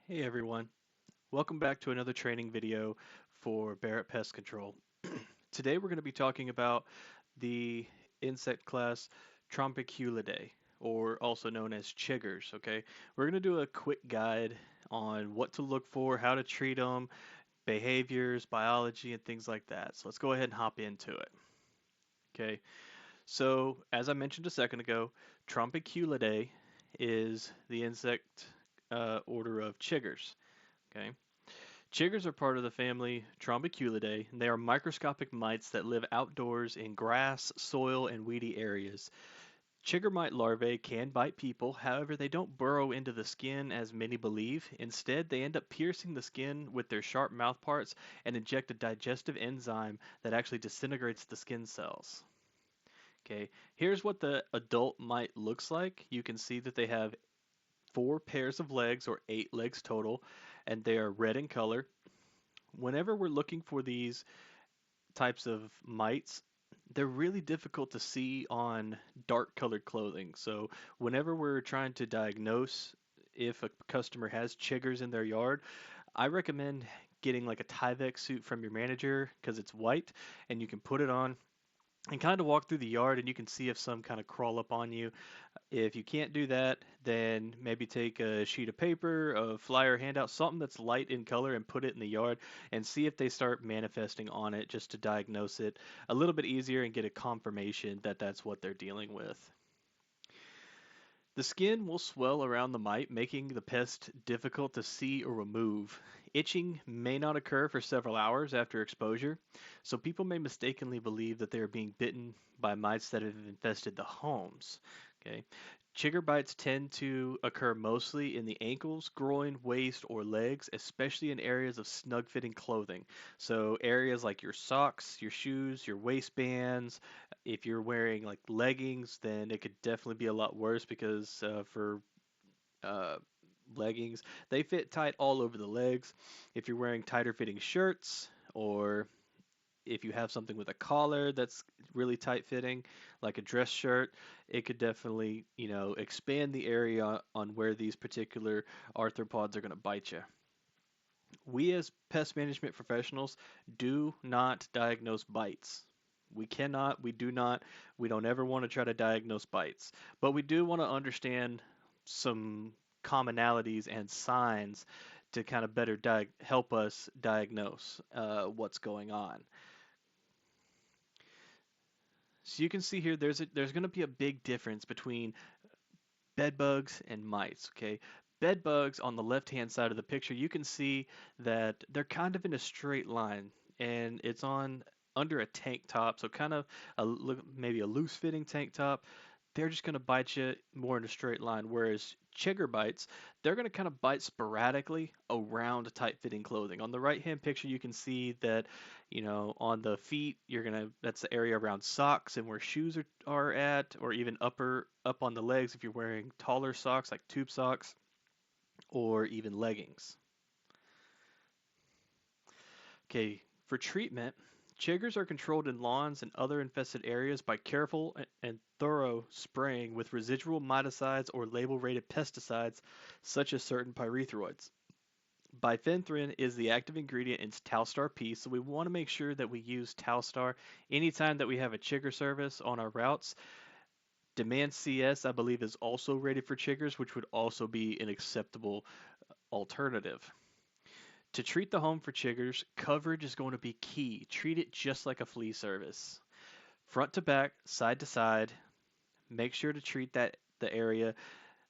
Hey everyone, welcome back to another training video for Barrett Pest Control. Today we're going to be talking about the insect class Trompiculidae, or also known as chiggers, okay? We're going to do a quick guide on what to look for, how to treat them, behaviors, biology, and things like that. So let's go ahead and hop into it, okay? So as I mentioned a second ago, Trompiculidae is the insect order of chiggers, okay? Chiggers are part of the family Trombiculidae, and they are microscopic mites that live outdoors in grass, soil, and weedy areas. Chigger mite larvae can bite people, however, they don't burrow into the skin as many believe. Instead, they end up piercing the skin with their sharp mouth parts and inject a digestive enzyme that actually disintegrates the skin cells. Okay, here's what the adult mite looks like. You can see that they have four pairs of legs, or eight legs total, and they are red in color. Whenever we're looking for these types of mites, they're really difficult to see on dark colored clothing. So whenever we're trying to diagnose if a customer has chiggers in their yard, I recommend getting like a Tyvek suit from your manager because it's white and you can put it on and kind of walk through the yard and you can see if some kind of crawl up on you. If you can't do that, then maybe take a sheet of paper, a flyer handout, something that's light in color, and put it in the yard and see if they start manifesting on it just to diagnose it a little bit easier and get a confirmation that that's what they're dealing with. The skin will swell around the mite, making the pest difficult to see or remove. Itching may not occur for several hours after exposure, so people may mistakenly believe that they are being bitten by mites that have infested the homes. Okay. Chigger bites tend to occur mostly in the ankles, groin, waist, or legs, especially in areas of snug fitting clothing. So, areas like your socks, your shoes, your waistbands, if you're wearing like leggings, then it could definitely be a lot worse because for uh, leggings, they fit tight all over the legs. If you're wearing tighter fitting shirts, or if you have something with a collar that's really tight fitting, like a dress shirt, it could definitely, expand the area on where these particular arthropods are going to bite you. We as pest management professionals do not diagnose bites. We cannot, we do not, we don't ever want to try to diagnose bites. But we do want to understand some commonalities and signs to kind of better help us diagnose what's going on. So you can see here there's going to be a big difference between bed bugs and mice, okay? Bed bugs on the left-hand side of the picture, you can see that they're kind of in a straight line and it's on under a tank top, so kind of maybe a loose-fitting tank top. They're just going to bite you more in a straight line, whereas chigger bites, they're going to kind of bite sporadically around tight-fitting clothing. On the right-hand picture, you can see that, on the feet, that's the area around socks and where shoes are at, or even up on the legs if you're wearing taller socks like tube socks or even leggings. Okay, for treatment, chiggers are controlled in lawns and other infested areas by careful and thorough spraying with residual miticides or label-rated pesticides such as certain pyrethroids. Bifenthrin is the active ingredient in Talstar P, so we want to make sure that we use Talstar anytime that we have a chigger service on our routes. Demand CS, I believe, is also rated for chiggers, which would also be an acceptable alternative. To treat the home for chiggers, coverage is going to be key. Treat it just like a flea service. Front to back, side to side. Make sure to treat the area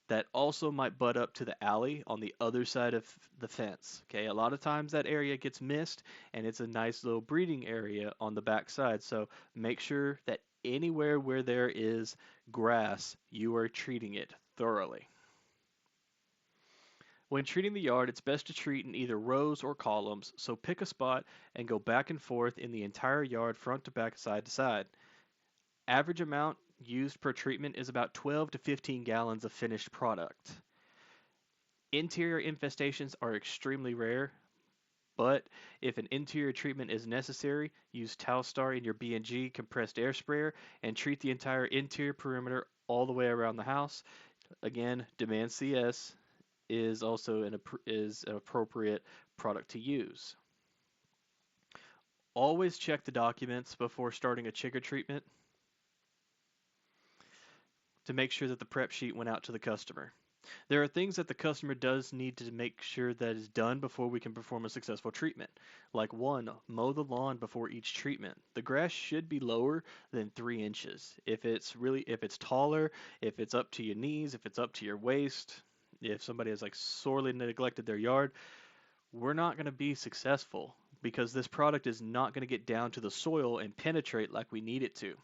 that also might butt up to the alley on the other side of the fence. Okay, a lot of times that area gets missed and it's a nice little breeding area on the back side. So make sure that anywhere where there is grass, you are treating it thoroughly. When treating the yard, it's best to treat in either rows or columns, so pick a spot and go back and forth in the entire yard, front to back, side to side. Average amount used per treatment is about 12 to 15 gallons of finished product. Interior infestations are extremely rare, but if an interior treatment is necessary, use Talstar in your B&G compressed air sprayer and treat the entire interior perimeter all the way around the house. Again, demand CS. is also is an appropriate product to use. Always check the documents before starting a chigger treatment to make sure that the prep sheet went out to the customer. There are things that the customer does need to make sure that is done before we can perform a successful treatment. Like one, mow the lawn before each treatment. The grass should be lower than 3 inches. If it's taller, if it's up to your knees, if it's up to your waist, if somebody has like sorely neglected their yard, we're not going to be successful because this product is not going to get down to the soil and penetrate like we need it to.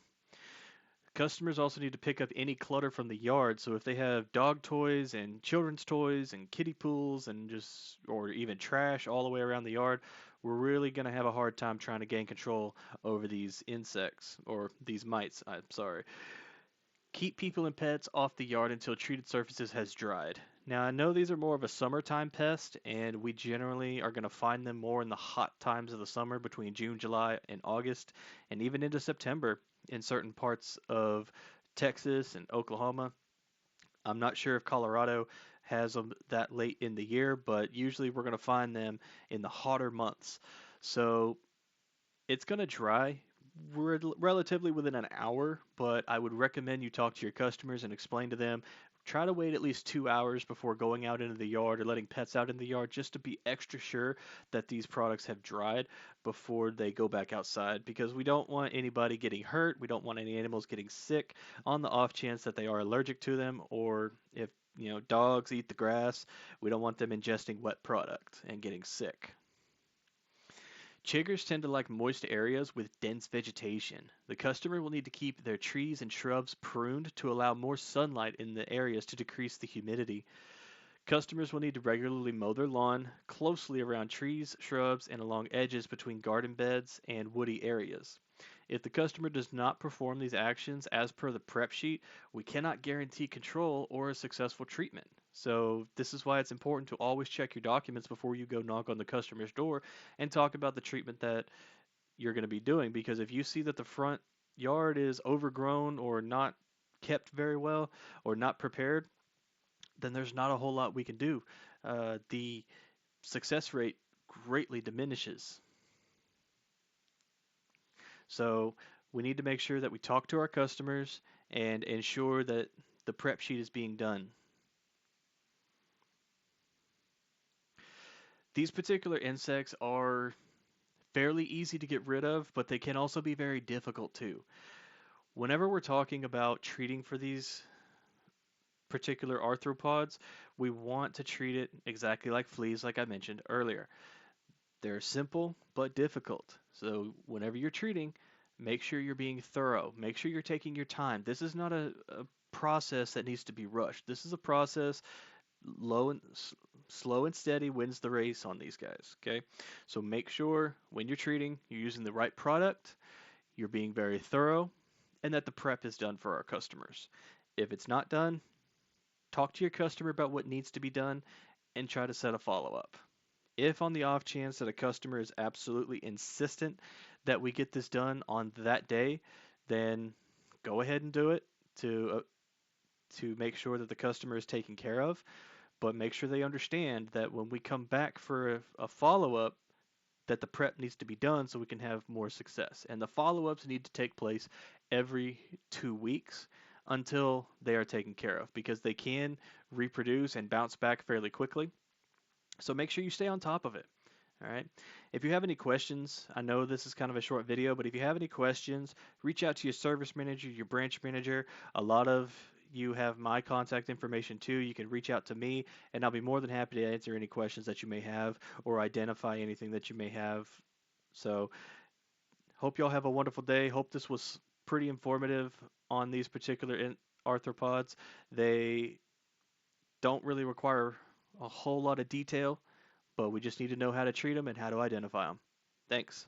Customers also need to pick up any clutter from the yard. So if they have dog toys and children's toys and kiddie pools and just, or even trash all the way around the yard, we're really going to have a hard time trying to gain control over these insects or these mites. I'm sorry. Keep people and pets off the yard until treated surfaces has dried. Now, I know these are more of a summertime pest, and we generally are going to find them more in the hot times of the summer between June, July, and August, and even into September in certain parts of Texas and Oklahoma. I'm not sure if Colorado has them that late in the year, but usually we're going to find them in the hotter months. So it's going to dry relatively within an hour, but I would recommend you talk to your customers and explain to them. Try to wait at least 2 hours before going out into the yard or letting pets out in the yard just to be extra sure that these products have dried before they go back outside because we don't want anybody getting hurt. We don't want any animals getting sick on the off chance that they are allergic to them or if dogs eat the grass, we don't want them ingesting wet product and getting sick. Chiggers tend to like moist areas with dense vegetation. The customer will need to keep their trees and shrubs pruned to allow more sunlight in the areas to decrease the humidity. Customers will need to regularly mow their lawn closely around trees, shrubs, and along edges between garden beds and woody areas. If the customer does not perform these actions as per the prep sheet, we cannot guarantee control or a successful treatment. So, this is why it's important to always check your documents before you go knock on the customer's door and talk about the treatment that you're going to be doing. Because if you see that the front yard is overgrown or not kept very well or not prepared, then there's not a whole lot we can do. The success rate greatly diminishes. So we need to make sure that we talk to our customers and ensure that the prep sheet is being done. These particular insects are fairly easy to get rid of, but they can also be very difficult too. Whenever we're talking about treating for these particular arthropods, we want to treat it exactly like fleas, like I mentioned earlier. They're simple but difficult. So whenever you're treating, make sure you're being thorough. Make sure you're taking your time. This is not a process that needs to be rushed. This is a process low and slow and steady wins the race on these guys. Okay, so make sure when you're treating, you're using the right product, you're being very thorough, and that the prep is done for our customers. If it's not done, talk to your customer about what needs to be done and try to set a follow up. If on the off chance that a customer is absolutely insistent that we get this done on that day, then go ahead and do it to make sure that the customer is taken care of. But make sure they understand that when we come back for a follow up, that the prep needs to be done so we can have more success. And the follow ups need to take place every 2 weeks until they are taken care of because they can reproduce and bounce back fairly quickly. So make sure you stay on top of it. All right. If you have any questions, I know this is kind of a short video, but if you have any questions, reach out to your service manager, your branch manager. A lot of you have my contact information too. You can reach out to me, and I'll be more than happy to answer any questions that you may have or identify anything that you may have. So, hope y'all have a wonderful day. Hope this was pretty informative on these particular arthropods. They don't really require a whole lot of detail, but we just need to know how to treat them and how to identify them. Thanks.